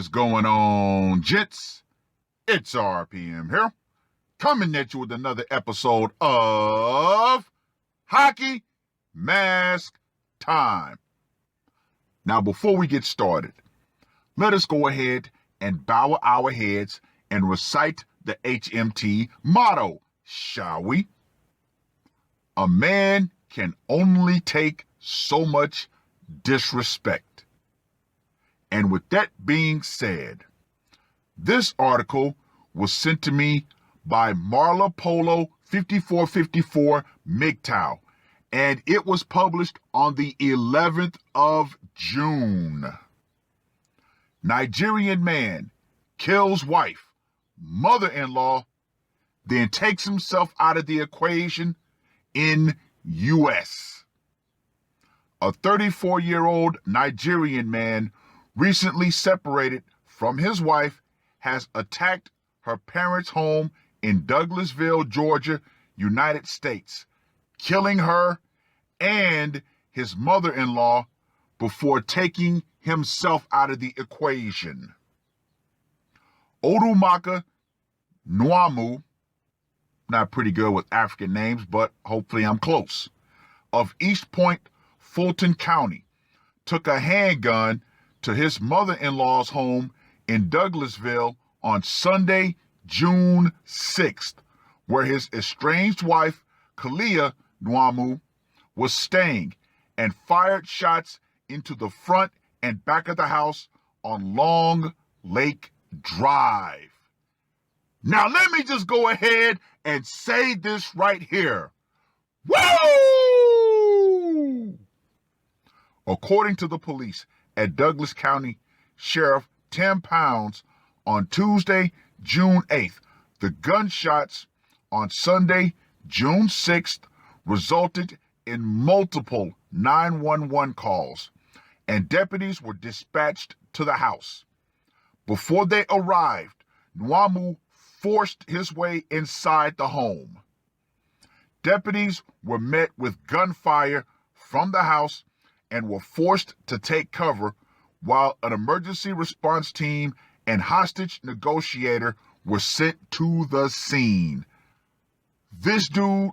is going on, gents? It's RPM here, coming at you with another episode of Hockey Mask Time. Now, before we get started, let us go ahead and bow our heads and recite the HMT motto, shall we? A man can only take so much disrespect. And with that being said, this article was sent to me by Marla Polo 5454 MGTOW, and it was published on the 11th of June. Nigerian man kills wife, mother-in-law, then takes himself out of the equation in U.S. A 34-year-old Nigerian man recently separated from his wife has attacked her parents' home in Douglasville, Georgia, United States, killing her and his mother-in-law before taking himself out of the equation. Odumaka Nwamu, not pretty good with African names, but hopefully I'm close, of East Point, Fulton County, took a handgun to his mother-in-law's home in Douglasville on Sunday, June 6th, where his estranged wife, Kalia Nwamu, was staying, and fired shots into the front and back of the house on Long Lake Drive. Now let me just go ahead and say this right here. Woo! According to the police at Douglas County Sheriff Tim Pounds, on Tuesday, June 8th, the gunshots on Sunday, June 6th, resulted in multiple 911 calls, and deputies were dispatched to the house. Before they arrived, Nwamu forced his way inside the home. Deputies were met with gunfire from the house and were forced to take cover while an emergency response team and hostage negotiator were sent to the scene. This dude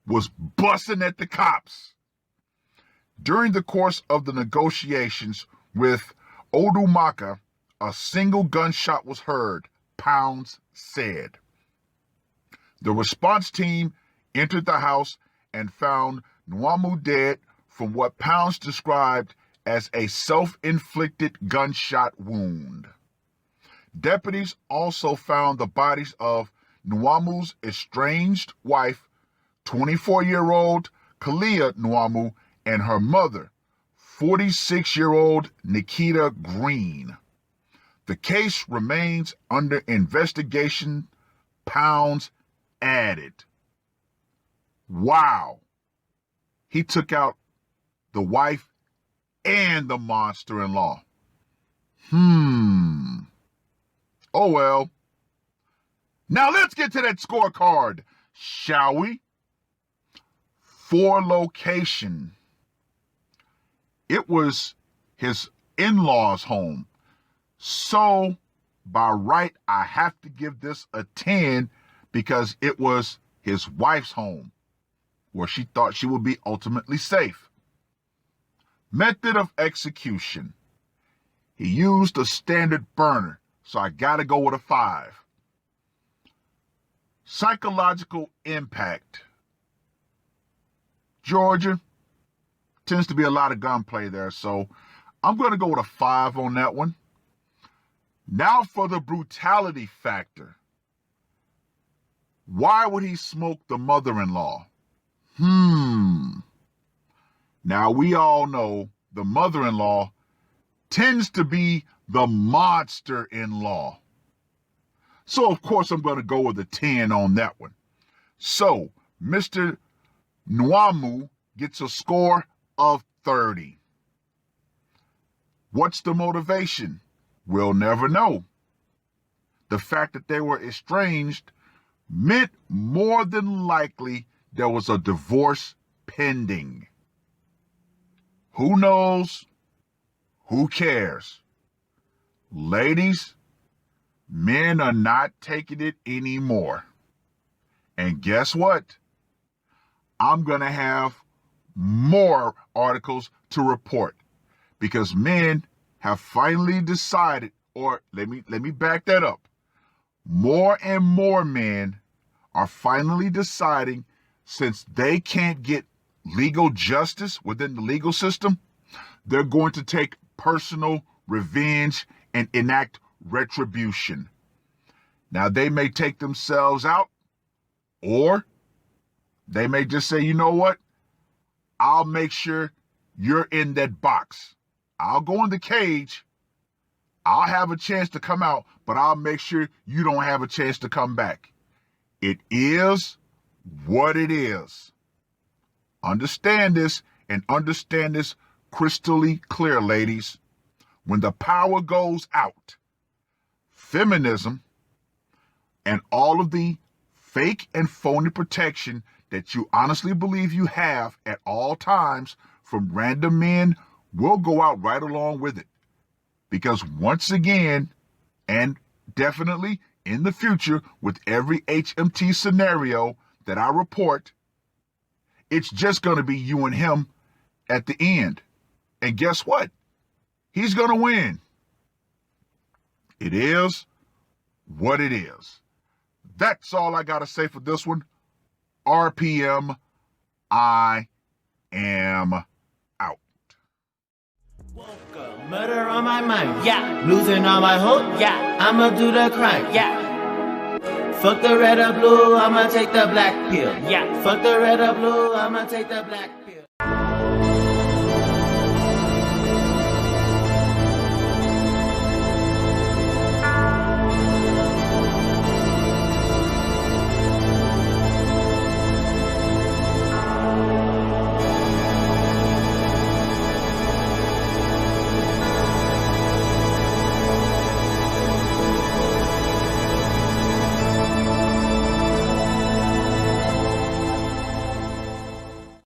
was busting at the cops. During the course of the negotiations with Odumaka, a single gunshot was heard, Pounds said. The response team entered the house and found Nwamu dead from what Pounds described as a self-inflicted gunshot wound. Deputies also found the bodies of Nwamu's estranged wife, 24-year-old Kalia Nwamu, and her mother, 46-year-old Nikita Green. The case remains under investigation, Pounds added. Wow. He took out the wife and the monster-in-law. Oh well. Now let's get to that scorecard, shall we? For location, it was his in-laws' home. So, by right, I have to give this a 10 because it was his wife's home, where she thought she would be ultimately safe. Method of execution. He used a standard burner, so I gotta go with a 5. Psychological impact. Georgia, tends to be a lot of gunplay there, so I'm going to go with a 5 on that one. Now for the brutality factor. Why would he smoke the mother-in-law? Now we all know the mother-in-law tends to be the monster-in-law. So of course I'm going to go with a 10 on that one. So Mr. Nwamu gets a score of 30. What's the motivation? We'll never know. The fact that they were estranged meant more than likely there was a divorce pending. Who knows? Who cares? Ladies, men are not taking it anymore. And guess what? I'm going to have more articles to report because men have finally decided, or let me back that up. More and more men are finally deciding, since they can't get legal justice within the legal system, they're going to take personal revenge and enact retribution. Now, they may take themselves out, or they may just say, you know what? I'll make sure you're in that box. I'll go in the cage. I'll have a chance to come out, but I'll make sure you don't have a chance to come back. It is what it is. Understand this, and understand this crystally clear, ladies. When the power goes out, feminism and all of the fake and phony protection that you honestly believe you have at all times from random men will go out right along with it. Because once again, and definitely in the future, with every HMT scenario that I report, it's just going to be you and him at the end. And guess what? He's going to win. It is what it is. That's all I got to say for this one. RPM, I am out. Murder on my mind, yeah. Losing all my hope, yeah. I'ma do the crime, yeah. Fuck the red or blue, I'ma take the black pill, yeah. Fuck the red or blue, I'ma take the black pill.